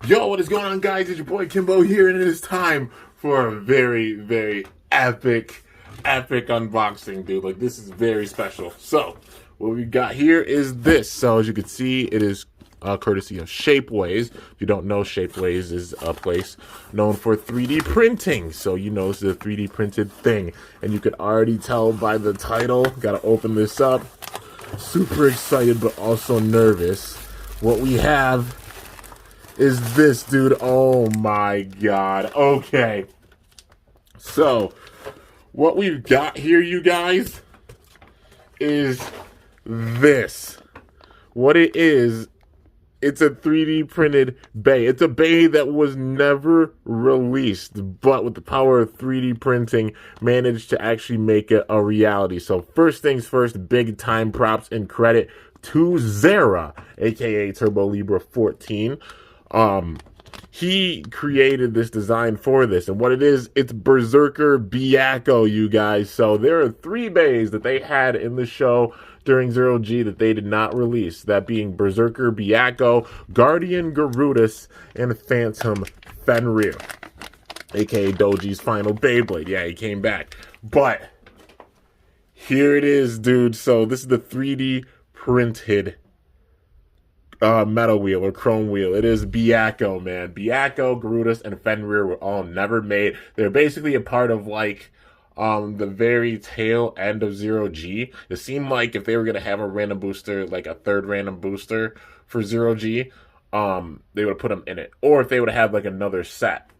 Yo, what is going on, guys? It's your boy Kimbo here, and it is time for a very, very epic unboxing, dude. Like, this is very special. So, what we got here is this. So, as you can see, it is courtesy of Shapeways. If you don't know, Shapeways is a place known for 3D printing. So, you know, this is a 3D printed thing. And you can already tell by the title. Gotta open this up. Super excited, but also nervous. What we have is this, dude. Oh my god. Okay. So, what we've got here, you guys, is this. What it is, it's a 3D printed bay. It's a bay that was never released, but with the power of 3D printing, managed to actually make it a reality. So, first things first, big time props and credit to Zera, aka Turbo Libra 14. He created this design for this, and what it is, it's Berserker Byakko, you guys. So there are 3 bays that they had in the show during Zero G that they did not release, that being Berserker Byakko, Guardian Garudus, and Phantom Fenrir, aka Doji's final Beyblade. Yeah, he came back. But here it is, dude. So this is the 3D printed metal wheel or chrome wheel. It is Byakko, man. Byakko, Garudus, and Fenrir were all never made. They're basically a part of like the very tail end of Zero G. It seemed like if they were gonna have a random booster, like a third random booster for Zero G, they would have put them in it. Or if they would have had like another set,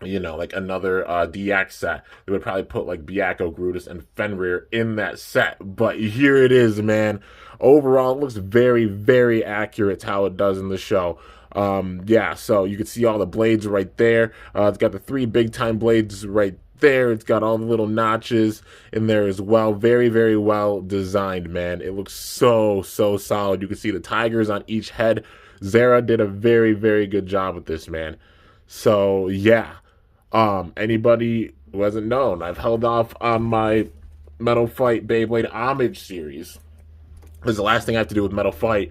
you know, like another DX set, they would probably put like Byakko, Garudus, and Fenrir in that set. But here it is, man. Overall, it looks very, very accurate to how it does in the show. Yeah, so you can see all the blades right there. It's got the 3 big time blades right there. It's got all the little notches in there as well. Very, very well designed, man. It looks so, so solid. You can see the tigers on each head. Zera did a very, very good job with this, man. So, yeah. Anybody who hasn't known, I've held off on my Metal Fight Beyblade Homage series. This is the last thing I have to do with Metal Fight,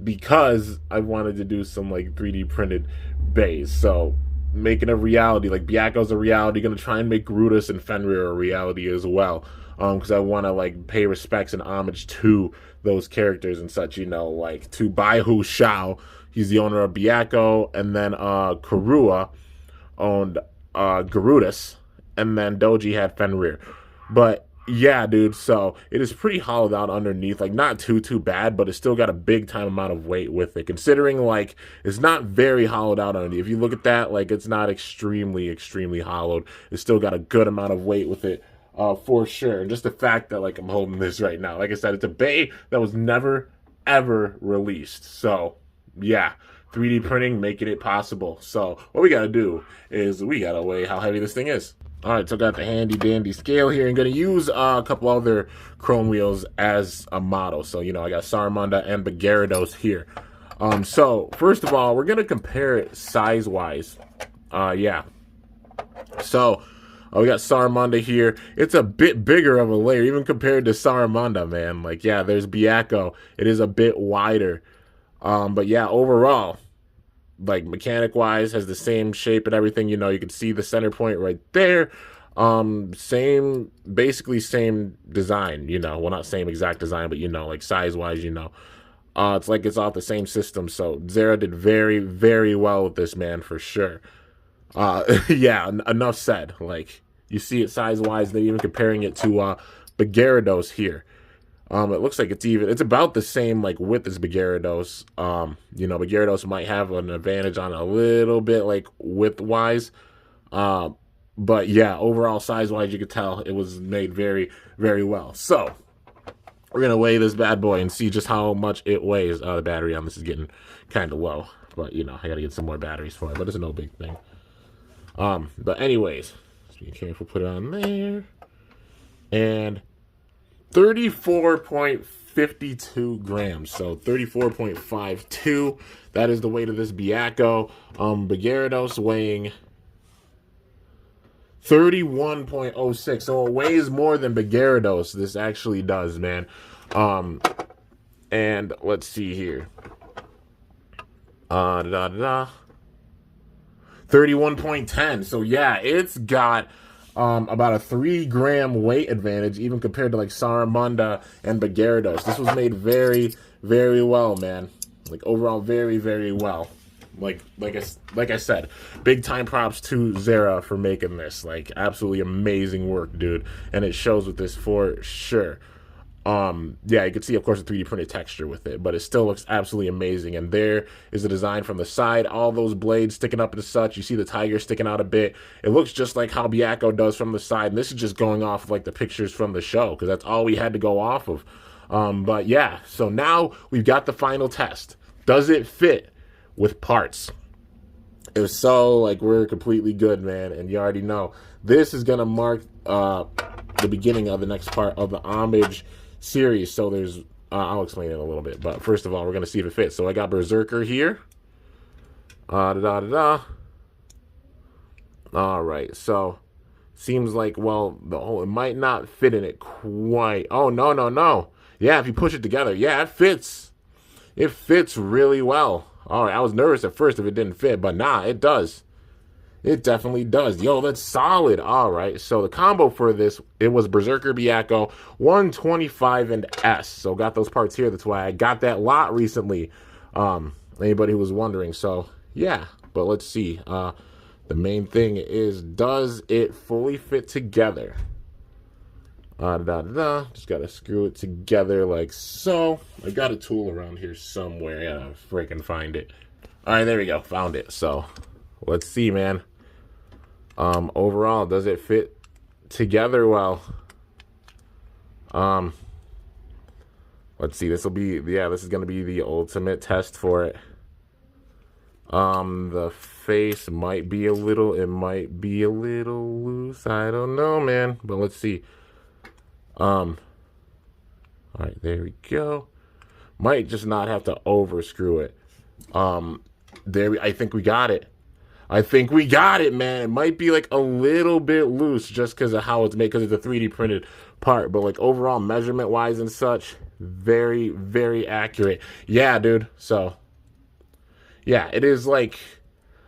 because I wanted to do some like 3D printed bays. So making a reality, like Byakko's a reality, gonna try and make Garudus and Fenrir a reality as well. Because I want to like pay respects and homage to those characters and such, you know, like to Baihu Shao. He's the owner of Byakko, and then Karua owned Garudus, and then Doji had Fenrir. But yeah, dude, so it is pretty hollowed out underneath, like not too bad, but it's still got a big time amount of weight with it, considering like it's not very hollowed out underneath. If you look at that, like it's not extremely hollowed. It's still got a good amount of weight with it, for sure. And just the fact that like I'm holding this right now, like I said, it's a bay that was never ever released. So yeah, 3D printing making it possible. So what we gotta do is we gotta weigh how heavy this thing is. Alright, so I got the handy dandy scale here. I'm going to use a couple other chrome wheels as a model. So, you know, I got Saramanda and Gyarados here. So, first of all, we're going to compare it size-wise. Yeah. So, we got Saramanda here. It's a bit bigger of a layer, even compared to Saramanda, man. Like, yeah, there's Byakko. It is a bit wider. But yeah, overall, like mechanic-wise, has the same shape and everything. You know, you can see the center point right there. Basically same design, you know. Well, not same exact design, but, you know, like size-wise, you know. It's like it's off the same system. So Zera did very, very well with this, man, for sure. Yeah, enough said. Like, you see it size-wise. They're even comparing it to Gyarados here. It looks like it's about the same like width as Gyarados. You know, Gyarados might have an advantage on a little bit like width wise. But yeah, overall size wise, you could tell it was made very, very well. So we're gonna weigh this bad boy and see just how much it weighs. The battery on this is getting kind of low, but you know, I gotta get some more batteries for it, but it's no big thing. But anyways, just be careful, put it on there. And 34.52 grams, so 34.52. That is the weight of this Byakko. Gyarados weighing 31.06. So it weighs more than Gyarados. This actually does, man. And let's see here. Da, da, da. 31.10. So yeah, it's got about a 3 gram weight advantage, even compared to like Saramunda and Gyarados. This was made very, very well, man. Like overall, very, very well. Like I said, big time props to Zera for making this. Like absolutely amazing work, dude. And it shows with this for sure. Yeah, you can see, of course, the 3D printed texture with it, but it still looks absolutely amazing. And there is the design from the side, all those blades sticking up and such. You see the tiger sticking out a bit. It looks just like how Byakko does from the side. And this is just going off of, like, the pictures from the show, because that's all we had to go off of. But yeah, so now we've got the final test. Does it fit with parts? It was so, like, we're completely good, man. And you already know this is going to mark the beginning of the next part of the homage series. So there's I'll explain it a little bit, but first of all, we're gonna see if it fits. So I got Berserker here. All right, so seems like, well, the whole, it might not fit in it quite. Oh, no. Yeah, if you push it together, yeah, it fits. It fits really well. All right, I was nervous at first if it didn't fit, but nah, it does. It definitely does. Yo, that's solid. All right. So the combo for this, it was Berserker Byakko 125 and S. So got those parts here. That's why I got that lot recently. Anybody who was wondering. So yeah, but let's see. The main thing is, does it fully fit together? Just gotta screw it together like so. I got a tool around here somewhere. Yeah, freaking find it. All right, there we go. Found it. So let's see, man. Overall, does it fit together well? Let's see. This will be, yeah, this is gonna be the ultimate test for it. The face might be a little, it might be a little loose. I don't know, man. But let's see. All right, there we go. Might just not have to over screw it. I think we got it. I think we got it, man. It might be like a little bit loose just because of how it's made, because it's a 3D printed part. But like overall measurement wise and such, very, very accurate. Yeah, dude. So yeah, it is like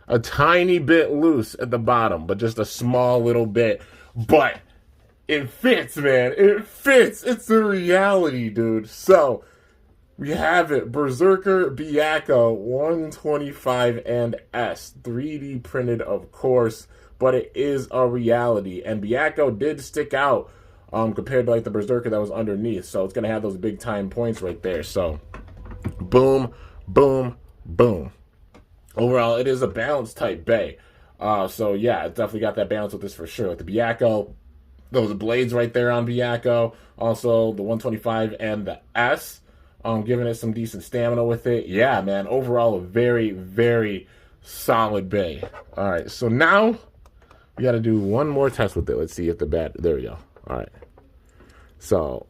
a tiny bit loose at the bottom, but just a small little bit. But it fits, man. It fits. It's a reality, dude. So we have it. Berserker Byakko 125 and S. 3D printed, of course, but it is a reality. And Byakko did stick out compared to like the Berserker that was underneath. So it's going to have those big time points right there. So boom, boom, boom. Overall, it is a balanced type bay. So yeah, it definitely got that balance with this for sure. Like the Byakko, those blades right there on Byakko. Also the 125 and the S. Giving it some decent stamina with it. Yeah, man. Overall, a very, very solid bay. All right, so now we got to do one more test with it. Let's see if the bat. There we go. All right. So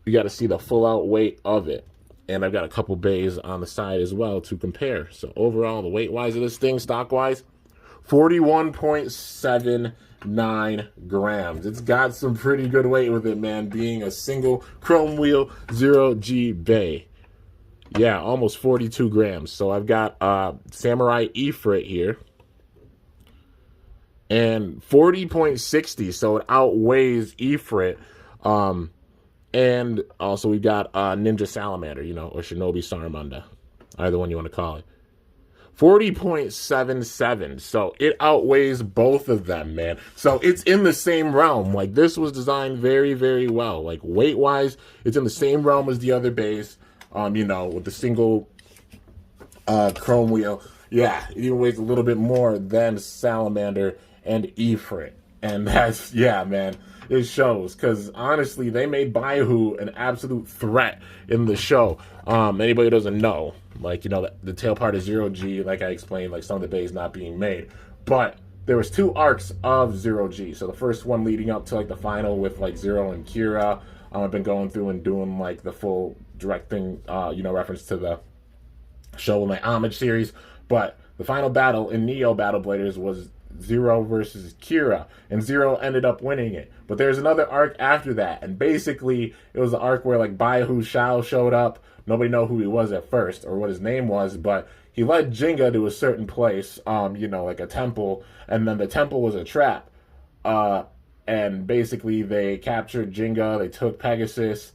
we got to see the full out weight of it. And I've got a couple bays on the side as well to compare. So overall, the weight-wise of this thing, stock-wise, 41.79 grams. It's got some pretty good weight with it, man, being a single chrome wheel 0G bay. Yeah, almost 42 grams. So I've got Samurai Ifrit here. And 40.60, so it outweighs Ifrit. And also we got Ninja Salamander, you know, or Shinobi Saramunda, either one you want to call it. 40.77, so it outweighs both of them, man. So it's in the same realm. Like, this was designed very, very well. Like, weight-wise, it's in the same realm as the other bays, you know, with the single chrome wheel. Yeah, it even weighs a little bit more than Salamander and Ifrit. And that's, yeah, man, it shows. Because, honestly, they made Baihu an absolute threat in the show. Anybody who doesn't know, like, you know, the tail part is 0G, like I explained, like some of the bays not being made. But there was 2 arcs of 0G. So the first one leading up to, like, the final with, like, Zero and Kira. I've been going through and doing, like, the full directing, you know, reference to the show with my homage series. But the final battle in Neo Battle Bladers was Zero versus Kira, and Zero ended up winning it. But there's another arc after that, and basically it was the arc where like Baihu Shao showed up, Nobody know who he was at first or what his name was, but he led Jinga to a certain place, you know, like a temple, and then the temple was a trap. And basically they captured Jinga, they took Pegasus,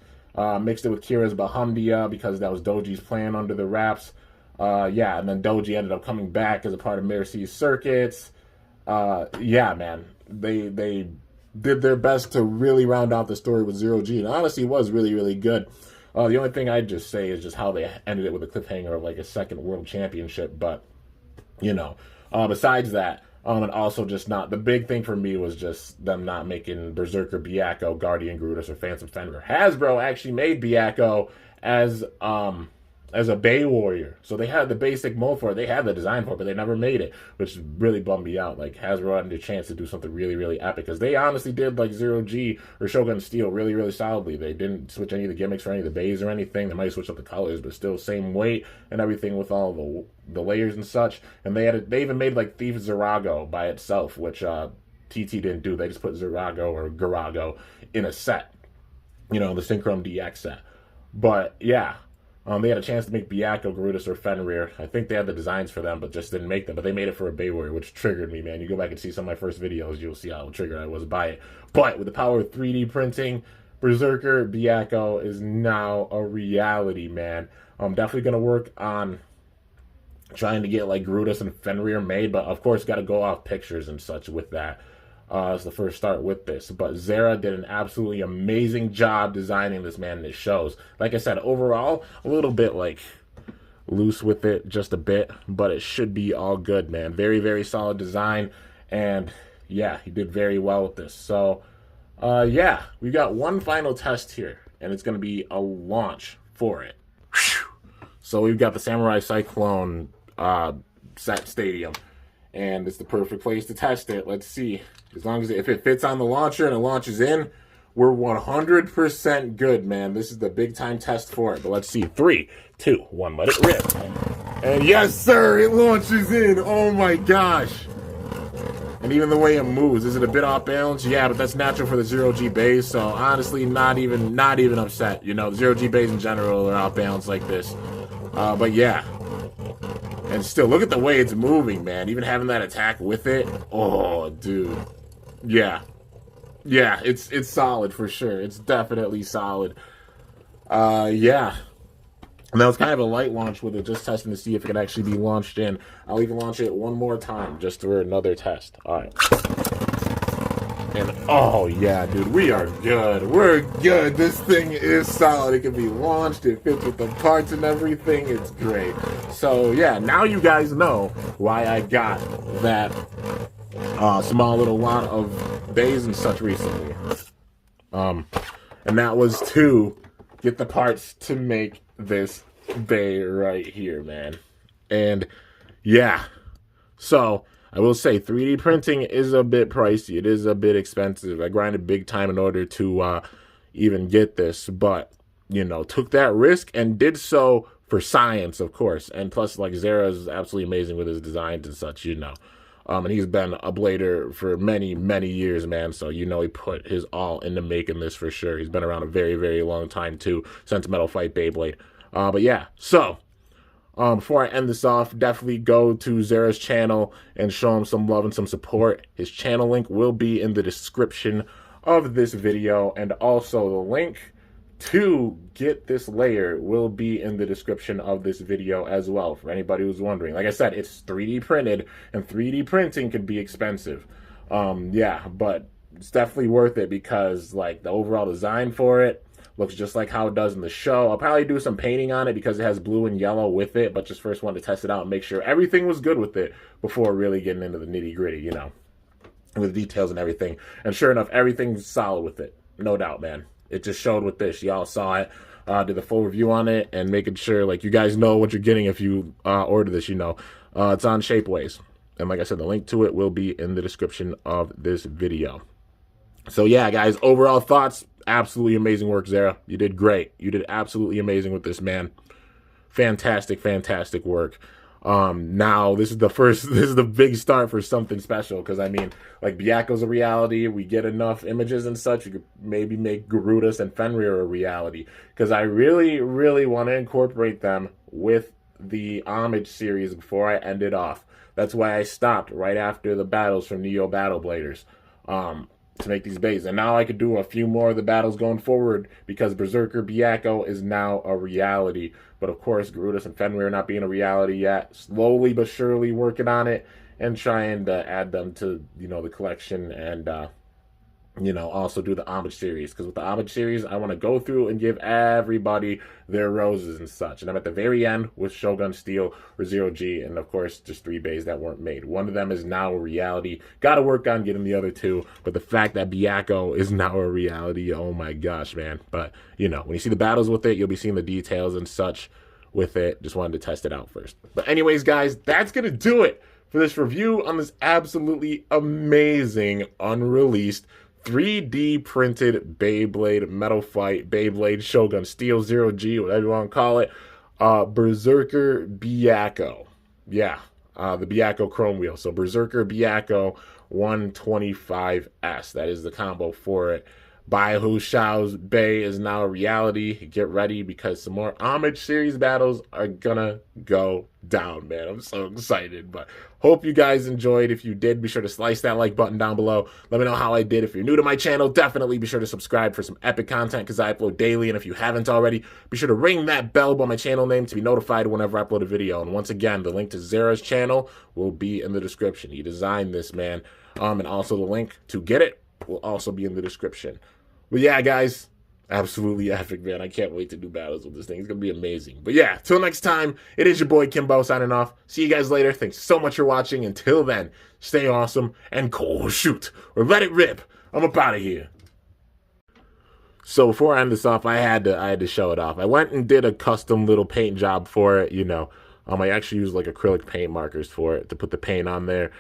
mixed it with Kira's Bahamdia because that was Doji's plan under the wraps. Yeah, and then Doji ended up coming back as a part of Mercy's circuits. Yeah, man, they did their best to really round out the story with Zero G, and honestly, it was really, really good. The only thing I'd just say is just how they ended it with a cliffhanger of like a second world championship, but, you know, besides that, and also just not, the big thing for me was just them not making Berserker Byakko, Guardian Grutus, or Phantom Fenrir. Hasbro actually made Byakko as a Bay Warrior. So they had the basic mold for it. They had the design for it, but they never made it, which really bummed me out. Like, Hasbro had a chance to do something really, really epic, because they honestly did, like, Zero G or Shogun Steel really, really solidly. They didn't switch any of the gimmicks for any of the bays or anything. They might have switched up the colors, but still same weight and everything with all the layers and such. And they even made, like, Thief Zerago by itself, which TT didn't do. They just put Zerago or Garago in a set, you know, the Synchrom DX set. But, yeah. They had a chance to make Byakko, Grutus, or Fenrir. I think they had the designs for them, but just didn't make them. But they made it for a Bay Warrior, which triggered me, man. You go back and see some of my first videos, you'll see how triggered I was by it. But with the power of 3D printing, Berserker Byakko is now a reality, man. I'm definitely going to work on trying to get, like, Grutus and Fenrir made, but of course, got to go off pictures and such with that. As the first start with this. But Zera did an absolutely amazing job designing this, man, and it shows. Like I said, overall, a little bit, like, loose with it, just a bit, but it should be all good, man. Very, very solid design, and, yeah, he did very well with this. So, yeah, we got one final test here, and it's going to be a launch for it. So we've got the Samurai Cyclone set stadium, and it's the perfect place to test it. Let's see. As long as if it fits on the launcher and it launches in, we're 100% good, man. This is the big time test for it. But let's see. 3, 2, 1, let it rip. And yes, sir, it launches in. Oh my gosh. And even the way it moves, is it a bit off balance? Yeah, but that's natural for the Zero G bays. So honestly, not even upset. You know, the Zero G bays in general are off balance like this. But yeah. And still, look at the way it's moving, man. Even having that attack with it. Oh, dude. Yeah. Yeah, it's solid for sure. It's definitely solid. Yeah. And that was kind of a light launch with it, just testing to see if it can actually be launched in. I'll even launch it one more time, just for another test. Alright. And, oh, yeah, dude, we are good. We're good. This thing is solid. It can be launched. It fits with the parts and everything. It's great. So, yeah, now you guys know why I got that small little lot of bays and such recently. And that was to get the parts to make this bay right here, man. And, yeah. So, I will say 3D printing is a bit pricey. It is a bit expensive. I grinded big time in order to even get this, but, you know, took that risk and did so for science, of course. And plus, like, Zera is absolutely amazing with his designs and such, you know. And he's been a blader for many, many years, man. So, you know, he put his all into making this for sure. He's been around a very, very long time, too, since Metal Fight Beyblade. But, yeah, so before I end this off, definitely go to Zera's channel and show him some love and some support. His channel link will be in the description of this video, and also the link to get this layer will be in the description of this video as well, for anybody who's wondering. Like I said, it's 3D printed, and 3D printing can be expensive. Yeah, but it's definitely worth it because, like, the overall design for it looks just like how it does in the show. I'll probably do some painting on it because it has blue and yellow with it, but just first wanted to test it out and make sure everything was good with it before really getting into the nitty-gritty, you know, with details and everything. And sure enough, everything's solid with it. No doubt, man. It just showed with this. Y'all saw it. Did the full review on it and making sure, like, you guys know what you're getting if you order this, you know. It's on Shapeways. And like I said, the link to it will be in the description of this video. So, yeah, guys, overall thoughts, absolutely amazing work, Zera. You did great. You did absolutely amazing with this, man. Fantastic, fantastic work. Now this is the first, this is the big start for something special, because I mean, like, Byakko's a reality. We get enough images and such, we could maybe make Garudus and Fenrir a reality, because I really want to incorporate them with the Homage series before I end it off. That's why I stopped right after the battles from Neo Battle Bladers, to make these bays. And now I could do a few more of the battles going forward, because Berserker Byakko is now a reality. But of course, Garudus and Fenrir not being a reality yet. Slowly but surely working on it and trying to add them to, you know, the collection, and you know, also do the Homage series. Because with the Homage series, I want to go through and give everybody their roses and such. And I'm at the very end with Shogun Steel or Zero G, and of course, just 3 bays that weren't made. One of them is now a reality. Got to work on getting the other 2. But the fact that Byakko is now a reality, oh my gosh, man. But, you know, when you see the battles with it, you'll be seeing the details and such with it. Just wanted to test it out first. But anyways, guys, that's going to do it for this review on this absolutely amazing unreleased 3D printed Beyblade Metal Fight, Beyblade Shogun Steel Zero G, whatever you want to call it, Berserker Byakko. Yeah, the Byakko Chrome Wheel. So Berserker Byakko 125S. That is the combo for it. Bai Hu Shao's Bay is now a reality. Get ready, because some more Homage series battles are gonna go down, man. I'm so excited. But hope you guys enjoyed. If you did, be sure to slice that like button down below. Let me know how I did. If you're new to my channel, definitely be sure to subscribe for some epic content, because I upload daily. And if you haven't already, be sure to ring that bell by my channel name to be notified whenever I upload a video. And once again, the link to Zera's channel will be in the description. He designed this, man. And also the link to get it will also be in the description. But yeah, guys, absolutely epic, man. I can't wait to do battles with this thing. It's going to be amazing. But yeah, till next time, it is your boy Kimbo signing off. See you guys later. Thanks so much for watching. Until then, stay awesome and cool shoot, or let it rip. I'm up out of here. So before I end this off, I had to show it off. I went and did a custom little paint job for it, you know. I actually used like acrylic paint markers for it to put the paint on there.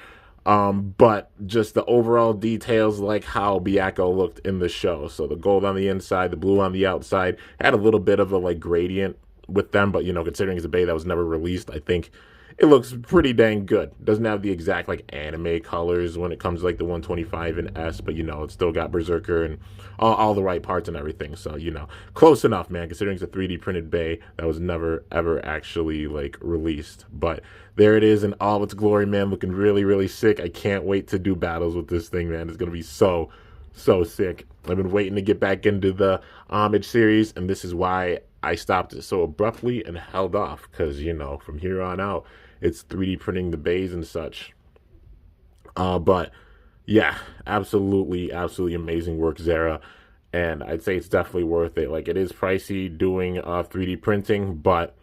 But just the overall details, like how Byakko looked in the show. So the gold on the inside, the blue on the outside, had a little bit of a like gradient with them, but you know, considering it's a bay that was never released, I think it looks pretty dang good. Doesn't have the exact like anime colors when it comes to like the 125 and S, but you know, it's still got Berserker and all the right parts and everything. So, you know, close enough, man, considering it's a 3D printed bay that was never ever actually like released. But there it is in all its glory, man, looking really sick. I can't wait to do battles with this thing, man. It's gonna be so sick. I've been waiting to get back into the Homage series, and this is why I stopped it so abruptly and held off, because, you know, from here on out, it's 3D printing the bays and such. But yeah, absolutely amazing work, Zera. And I'd say it's definitely worth it. Like, it is pricey doing 3D printing, but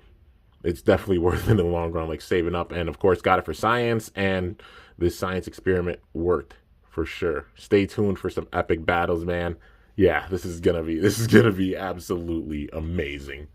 it's definitely worth it in the long run, like saving up. And of course, got it for science, and this science experiment worked for sure. Stay tuned for some epic battles, man. Yeah, this is gonna be absolutely amazing.